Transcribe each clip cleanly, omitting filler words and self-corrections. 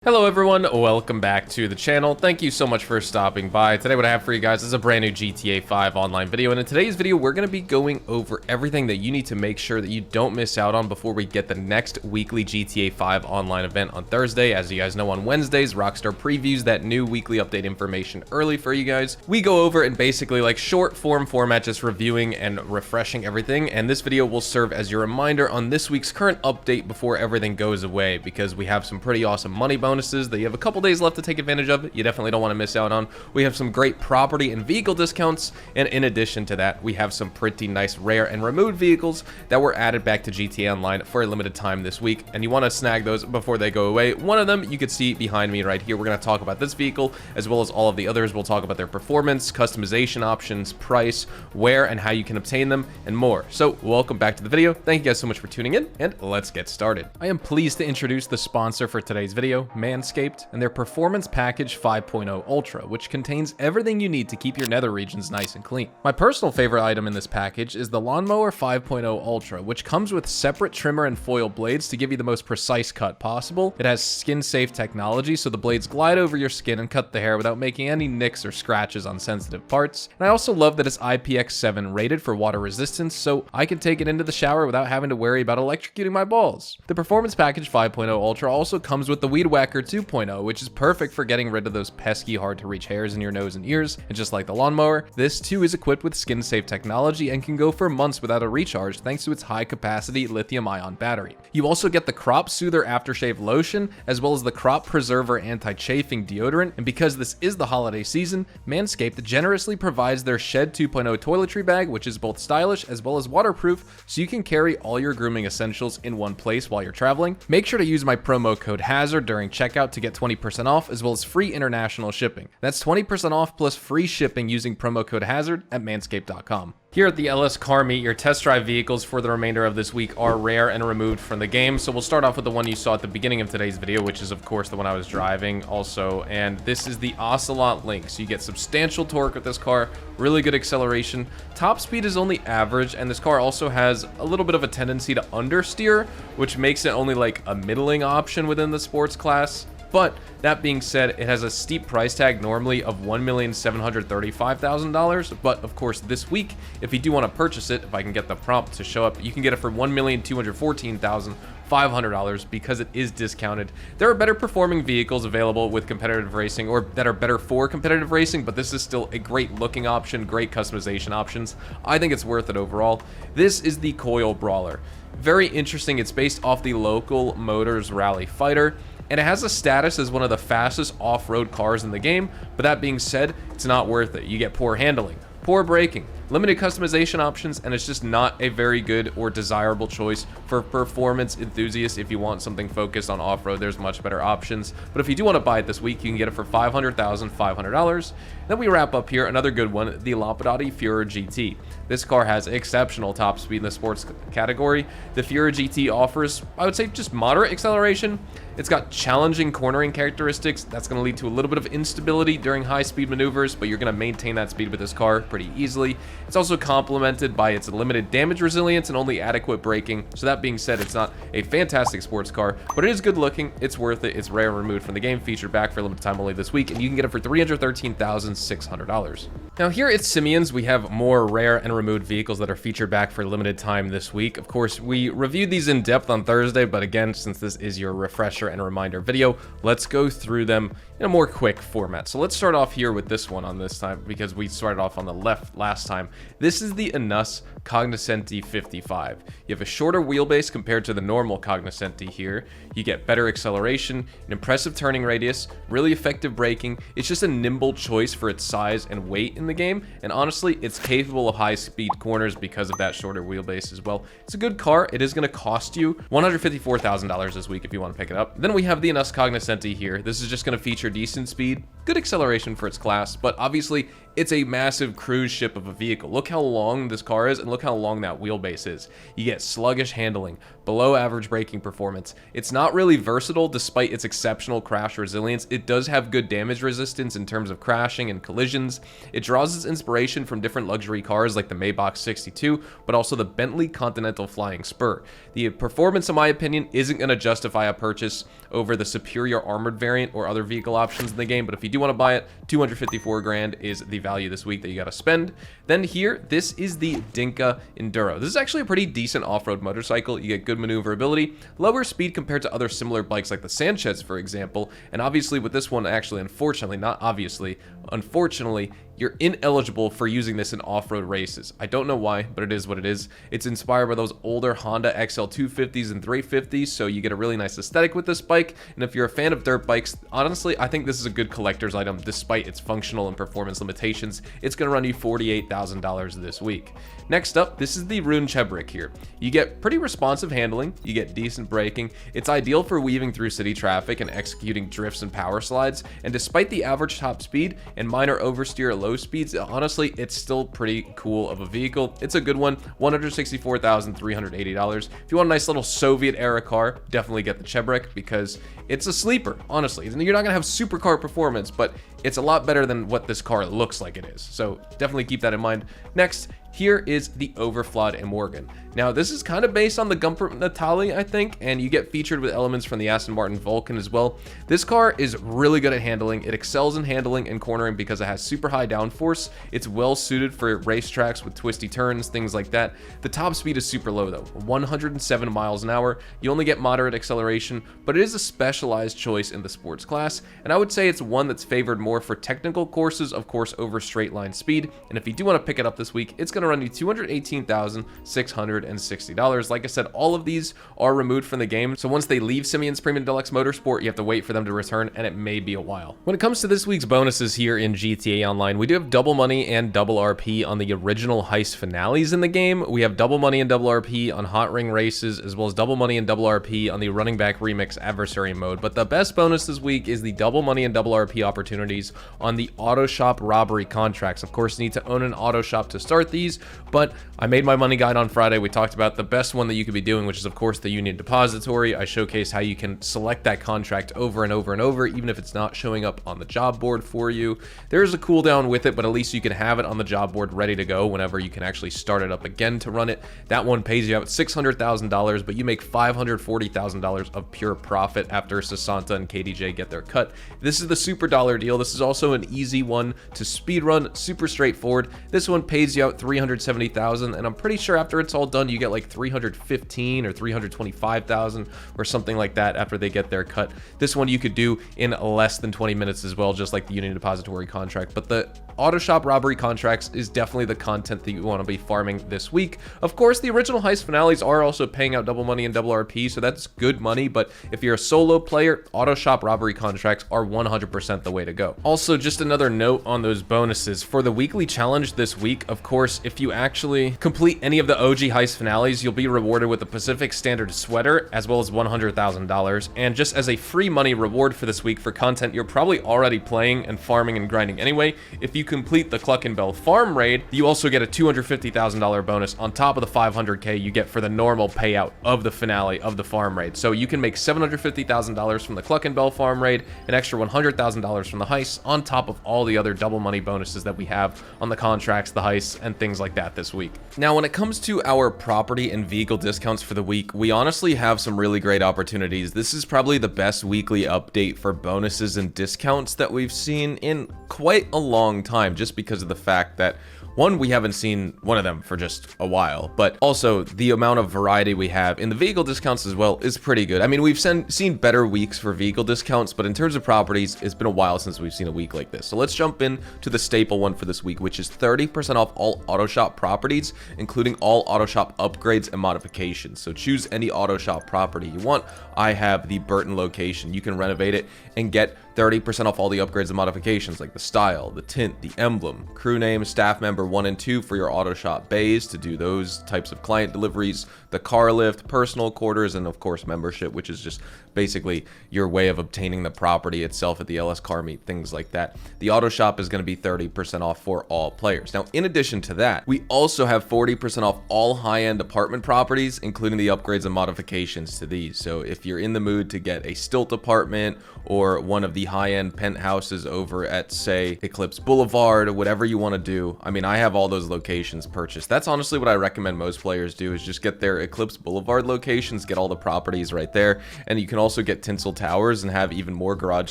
Hello everyone, welcome back to the channel. Thank you so much for stopping by. Today what I have for you guys is a brand new GTA 5 Online video, and in today's video we're going to be going over everything that you need to make sure that you don't miss out on before we get the next weekly GTA 5 Online event on Thursday. As you guys know, on Wednesdays, Rockstar previews that new weekly update information early for you guys. We go over and basically like short form format, just reviewing and refreshing everything, and this video will serve as your reminder on this week's current update before everything goes away, because we have some pretty awesome money bonuses that you have a couple days left to take advantage of. You definitely don't want to miss out on. We have some great property and vehicle discounts, and in addition to that, we have some pretty nice rare and removed vehicles that were added back to GTA Online for a limited time this week, and you want to snag those before they go away. One of them you can see behind me right here. We're going to talk about this vehicle as well as all of the others. We'll talk about their performance, customization options, price, where and how you can obtain them, and more. So welcome back to the video. Thank you guys so much for tuning in, and let's get started. I am pleased to introduce the sponsor for today's video, Manscaped, and their Performance Package 5.0 Ultra, which contains everything you need to keep your nether regions nice and clean. My personal favorite item in this package is the Lawnmower 5.0 Ultra, which comes with separate trimmer and foil blades to give you the most precise cut possible. It has skin-safe technology, so the blades glide over your skin and cut the hair without making any nicks or scratches on sensitive parts. And I also love that it's IPX7 rated for water resistance, so I can take it into the shower without having to worry about electrocuting my balls. The Performance Package 5.0 Ultra also comes with the Weed Whacker 2.0, which is perfect for getting rid of those pesky hard to reach hairs in your nose and ears. And just like the lawnmower, this too is equipped with skin safe technology and can go for months without a recharge thanks to its high capacity lithium ion battery. You also get the Crop Soother aftershave lotion as well as the Crop Preserver anti-chafing deodorant, and because this is the holiday season, Manscaped generously provides their Shed 2.0 toiletry bag, which is both stylish as well as waterproof, so you can carry all your grooming essentials in one place while you're traveling. Make sure to use my promo code HAZARD during checkout to get 20% off as well as free international shipping. That's 20% off plus free shipping using promo code HAZARD at manscaped.com. Here at the LS Car Meet, your test drive vehicles for the remainder of this week are rare and removed from the game. So we'll start off with the one you saw at the beginning of today's video, which is of course the one I was driving also, and this is the Ocelot Link. So you get substantial torque with this car, really good acceleration. Top speed is only average, and this car also has a little bit of a tendency to understeer, which makes it only like a middling option within the sports class. But that being said, it has a steep price tag normally of $1,735,000. But of course, this week, if you do want to purchase it, if I can get the prompt to show up, you can get it for $1,214,500 because it is discounted. There are better performing vehicles available with competitive racing, or that are better for competitive racing, but this is still a great looking option, great customization options. I think it's worth it overall. This is the Coil Brawler. Very interesting. It's based off the Local Motors Rally Fighter, and it has a status as one of the fastest off-road cars in the game, but that being said, it's not worth it. You get poor handling, poor braking, limited customization options, and it's just not a very good or desirable choice for performance enthusiasts. If you want something focused on off-road, there's much better options. But if you do want to buy it this week, you can get it for $500,500. Then we wrap up here, another good one, the Lampadati Fura GT. This car has exceptional top speed in the sports category. The Fura GT offers, I would say, just moderate acceleration. It's got challenging cornering characteristics. That's going to lead to a little bit of instability during high-speed maneuvers, but you're going to maintain that speed with this car pretty easily. It's also complemented by its limited damage resilience and only adequate braking. So that being said, it's not a fantastic sports car, but it is good looking. It's worth it. It's rare and removed from the game, featured back for a limited time only this week, and you can get it for $313,600. Now here at Simeon's, we have more rare and removed vehicles that are featured back for a limited time this week. Of course, we reviewed these in depth on Thursday, but again, since this is your refresher and reminder video, let's go through them in a more quick format. So let's start off here with this one on this time, because we started off on the left last time. This is the ADIOS Cognoscenti 55. You have a shorter wheelbase compared to the normal Cognoscenti here. You get better acceleration, an impressive turning radius, really effective braking. It's just a nimble choice for its size and weight in the game, and honestly, it's capable of high-speed corners because of that shorter wheelbase as well. It's a good car. It is going to cost you $154,000 this week if you want to pick it up. Then we have the ADIOS Cognoscenti here. This is just going to feature decent speed, good acceleration for its class, but obviously it's a massive cruise ship of a vehicle. Look how long this car is and look how long that wheelbase is. You get sluggish handling, below average braking performance. It's not really versatile despite its exceptional crash resilience. It does have good damage resistance in terms of crashing and collisions. It draws its inspiration from different luxury cars like the Maybach 62, but also the Bentley Continental Flying Spur. The performance, in my opinion, isn't going to justify a purchase over the superior armored variant or other vehicle options in the game, but if you do want to buy it, 254 grand is the value this week that you got to spend. Then here, this is the Dinka Enduro. This is actually a pretty decent off-road motorcycle. You get good maneuverability, lower speed compared to other similar bikes like the Sanchez, for example, and obviously with this one, actually, unfortunately, not obviously, unfortunately, you're ineligible for using this in off-road races. I don't know why, but it is what it is. It's inspired by those older Honda XL 250s and 350s, so you get a really nice aesthetic with this bike, and if you're a fan of dirt bikes, honestly, I think this is a good collector's item despite its functional and performance limitations. It's going to run you $48,000 this week. Next up, this is the Rune Chebrik here. You get pretty responsive handling, you get decent braking, it's ideal for weaving through city traffic and executing drifts and power slides, and despite the average top speed and minor oversteer at low speeds, honestly, it's still pretty cool of a vehicle. It's a good one, $164,380. If you want a nice little Soviet era car, definitely get the Chebrik because it's a sleeper, honestly. You're not gonna have supercar performance, but it's a lot better than what this car looks like it is. So definitely keep that in mind. Next, here is the Overflod Morgan. Now, this is kind of based on the Gumpert Natali, I think, and you get featured with elements from the Aston Martin Vulcan as well. This car is really good at handling. It excels in handling and cornering because it has super high downforce. It's well suited for racetracks with twisty turns, things like that. The top speed is super low though, 107 miles an hour. You only get moderate acceleration, but it is a specialized choice in the sports class, and I would say it's one that's favored more for technical courses, of course, over straight line speed. And if you do want to pick it up this week, it's going to run you $218,660. Like I said, all of these are removed from the game, so once they leave Simeon's Premium Deluxe Motorsport, you have to wait for them to return, and it may be a while. When it comes to this week's bonuses here in GTA Online, we do have double money and double RP on the original heist finales in the game. We have double money and double RP on hot ring races, as well as double money and double RP on the running back remix adversary mode. But the best bonus this week is the double money and double RP opportunities on the auto shop robbery contracts. Of course, you need to own an auto shop to start these, but I made my money guide on Friday. We talked about the best one that you could be doing, which is of course the Union Depository. I showcased how you can select that contract over and over and over, even if it's not showing up on the job board for you. There's a cooldown with it, but at least you can have it on the job board ready to go whenever you can actually start it up again to run it. That one pays you out $600,000, but you make $540,000 of pure profit after Sasanta and KDJ get their cut. This is the super dollar deal. This is also an easy one to speed run, super straightforward. This one pays you out $370,000, and I'm pretty sure after it's all done, you get like $315,000 or $325,000 or something like that after they get their cut. This one you could do in less than 20 minutes as well, just like the Union Depository contract. But the auto shop robbery contracts is definitely the content that you want to be farming this week. Of course, the original heist finales are also paying out double money and double RP, so that's good money. But if you're a solo player, auto shop robbery contracts are 100% the way to go. Also, just another note on those bonuses for the weekly challenge this week. Of course, if you actually complete any of the OG heist finales, you'll be rewarded with a Pacific Standard sweater as well as $100,000. And just as a free money reward for this week for content you're probably already playing and farming and grinding anyway, if you complete the Cluck and Bell farm raid, you also get a $250,000 bonus on top of the $500K you get for the normal payout of the finale of the farm raid. So you can make $750,000 from the Cluck and Bell farm raid, an extra $100,000 from the heist, on top of all the other double money bonuses that we have on the contracts, the heists, and things like that this week. Now, when it comes to our property and vehicle discounts for the week, we honestly have some really great opportunities. This is probably the best weekly update for bonuses and discounts that we've seen in quite a long time, just because of the fact that one, we haven't seen one of them for just a while, but also the amount of variety we have in the vehicle discounts as well is pretty good. I mean, we've seen better weeks for vehicle discounts, but in terms of properties, it's been a while since we've seen a week like this. So let's jump in to the staple one for this week, which is 30% off all auto shop properties, including all auto shop upgrades and modifications. So choose any auto shop property you want. I have the Burton location. You can renovate it and get 30% off all the upgrades and modifications like the style, the tint, the emblem, crew name, staff member, number 1 and 2 for your auto shop bays to do those types of client deliveries, the car lift, personal quarters, and of course membership, which is just basically your way of obtaining the property itself at the LS car meet, things like that. The auto shop is going to be 30% off for all players. Now, in addition to that, we also have 40% off all high-end apartment properties, including the upgrades and modifications to these. So if you're in the mood to get a stilt apartment or one of the high-end penthouses over at, say, Eclipse Boulevard, or whatever you want to do, I mean, I have all those locations purchased. That's honestly what I recommend most players do, is just get their Eclipse Boulevard locations, get all the properties right there, and you can also get Tinsel Towers and have even more garage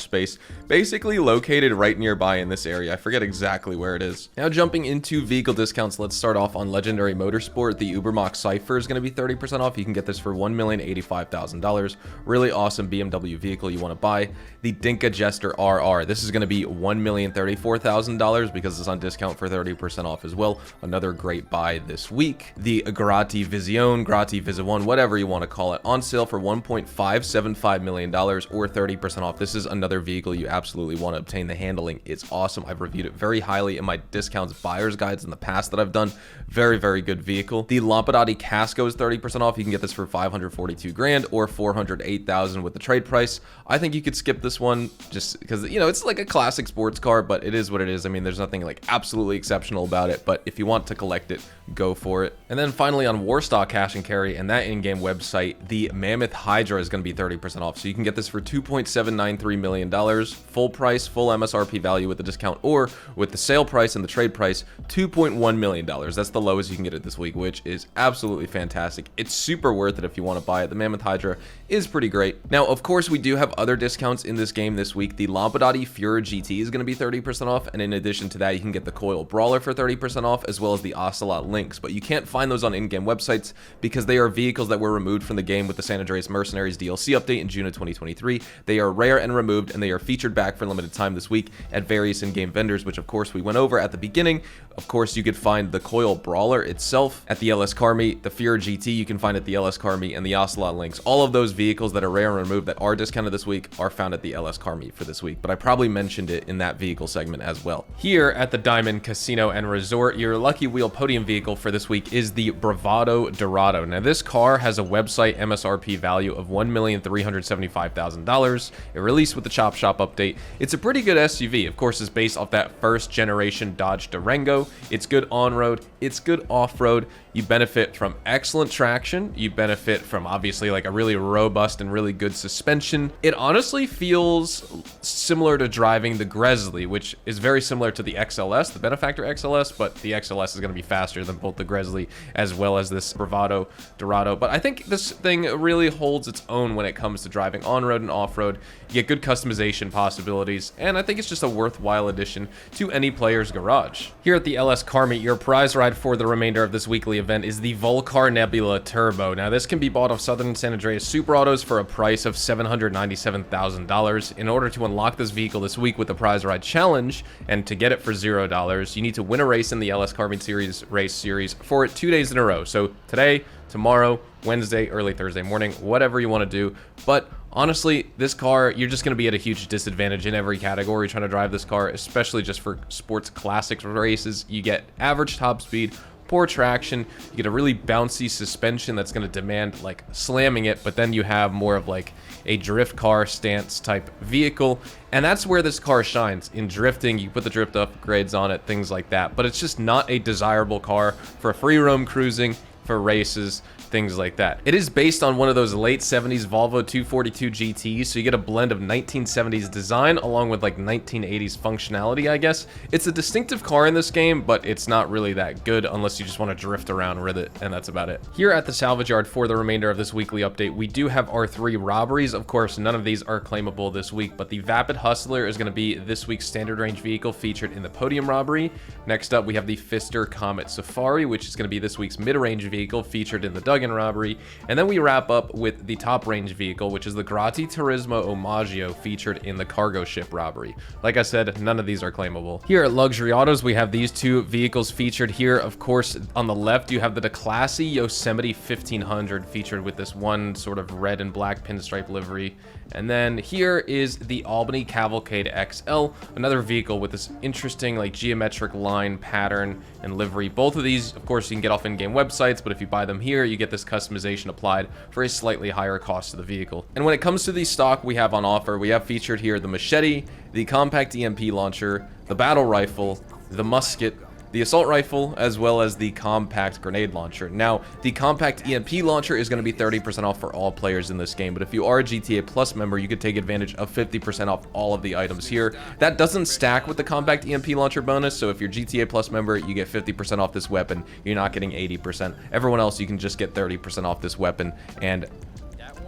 space basically located right nearby in this area. I forget exactly where it is. Now, jumping into vehicle discounts, let's start off on Legendary Motorsport. The Ubermax Cypher is going to be 30% off. You can get this for $1,085,000. Really awesome BMW vehicle you want to buy. The Dinka Jester RR. This is going to be $1,034,000 because it's on discount for 30% off as well. Another great buy this week. The Grati Vision, Grati Visa1, whatever you want to call it, on sale for $1.575 million or 30% off. This is another vehicle you absolutely want to obtain. The handling, it's awesome. I've reviewed it very highly in my discounts buyer's guides in the past that I've done. Very, very good vehicle. The Lampadati Casco is 30% off. You can get this for $542 grand or $408,000 with the trade price. I think you could skip this one just because, you know, it's like a classic sports car, but it is what it is. I mean, there's nothing like absolutely exceptional about it, but if you want to collect it, go for it. And then finally on Warstock Cash and Carry and that in-game website, the Mammoth Hydra is going to be 30% off. So you can get this for $2.793 million, full price, full MSRP value with the discount, or with the sale price and the trade price, $2.1 million. That's the lowest you can get it this week, which is absolutely fantastic. It's super worth it if you want to buy it. The Mammoth Hydra is pretty great. Now, of course, we do have other discounts in this game this week. The Lampadati Fura GT is going to be 30% off, and in addition to that, you can get the Coil Brawler for 30% off, as well as the Ocelot Lynx, but you can't find those on in-game websites because they are vehicles that were removed from the game with the San Andreas Mercenaries DLC update in June of 2023. They are rare and removed, and they are featured back for limited time this week at various in-game vendors, which of course we went over at the beginning. Of course, you could find the Coil Brawler itself at the LS Car Meet, the Fura GT you can find at the LS Car Meet, and the Ocelot Lynx. All of those vehicles that are rare and removed that are discounted this week are found at the LS Car Meet for this week, but I probably mentioned it in that vehicle segment as well. Here at the Diamond Casino and Resort, your Lucky Wheel podium vehicle for this week is the Bravado Dorado. Now, this car has a website MSRP value of $1,375,000. It released with the Chop Shop update. It's a pretty good SUV. Of course, it's based off that first generation Dodge Durango. It's good on-road. It's good off-road. You benefit from excellent traction. You benefit from obviously like a really robust and really good suspension. It honestly feels similar to driving the Gresley, which is very similar to the XLS, the Benefactor XLS, but the XLS is going to be faster than both the Gresley as well as this Bravado Dorado. But I think this thing really holds its own when it comes to driving on-road and off-road. You get good customization possibilities, and I think it's just a worthwhile addition to any player's garage. Here at the LS Car Meet, your prize ride for the remainder of this weekly event is the Volcar Nebula Turbo. Now, this can be bought off Southern San Andreas Super Autos for a price of $797,000. In order to unlock this vehicle this week with the prize ride challenge, and to get it for $0, you need to win a race in the LS Car Meet Series race series for 2 days in a row. So today, tomorrow, Wednesday, early Thursday morning, whatever you want to do. But honestly, this car, you're just going to be at a huge disadvantage in every category trying to drive this car, especially just for sports classics races. You get average top speed, poor traction, you get a really bouncy suspension that's going to demand like slamming it, but then you have more of like a drift car stance type vehicle, and that's where this car shines. In drifting, you put the drift upgrades on it, things like that, but it's just not a desirable car for free roam cruising, for races, things like that. It is based on one of those late 70s Volvo 242 GTs, so you get a blend of 1970s design along with like 1980s functionality, I guess. It's a distinctive car in this game, but it's not really that good unless you just want to drift around with it, and that's about it. Here at the salvage yard for the remainder of this weekly update, we do have our 3 robberies. Of course, none of these are claimable this week, but the Vapid Hustler is going to be this week's standard range vehicle featured in the podium robbery. Next up, we have the Pfister Comet Safari, which is going to be this week's mid-range vehicle featured in the Duggan robbery. And then we wrap up with the top range vehicle, which is the Grati Turismo Omaggio featured in the cargo ship robbery. Like I said, none of these are claimable. Here at Luxury Autos, we have these 2 vehicles featured here. Of course, on the left, you have the Declassy Yosemite 1500 featured with this one sort of red and black pinstripe livery. And then here is the Albany Cavalcade XL, another vehicle with this interesting like geometric line pattern and livery. Both of these, of course, you can get off in-game websites, but if you buy them here, you get this customization applied for a slightly higher cost of the vehicle. And when it comes to the stock we have on offer, we have featured here the machete, the compact EMP launcher, the battle rifle, the musket, the assault rifle, as well as the compact grenade launcher. Now, the compact EMP launcher is going to be 30% off for all players in this game, but if you are a GTA Plus member, you could take advantage of 50% off all of the items here. That doesn't stack with the compact EMP launcher bonus, so if you're GTA Plus member, you get 50% off this weapon. You're not getting 80%. Everyone else, you can just get 30% off this weapon, and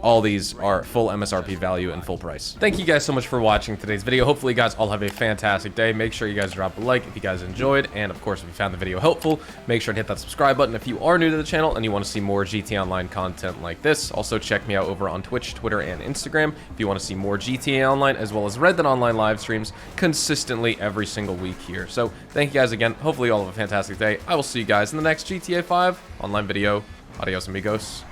all these are full MSRP value and full price. Thank you guys so much for watching today's video. Hopefully you guys all have a fantastic day. Make sure you guys drop a like if you guys enjoyed. And of course, if you found the video helpful, make sure to hit that subscribe button if you are new to the channel and you want to see more GTA Online content like this. Also check me out over on Twitch, Twitter, and Instagram if you want to see more GTA Online as well as Red Dead Online live streams consistently every single week here. So thank you guys again. Hopefully you all have a fantastic day. I will see you guys in the next GTA 5 Online video. Adios, amigos.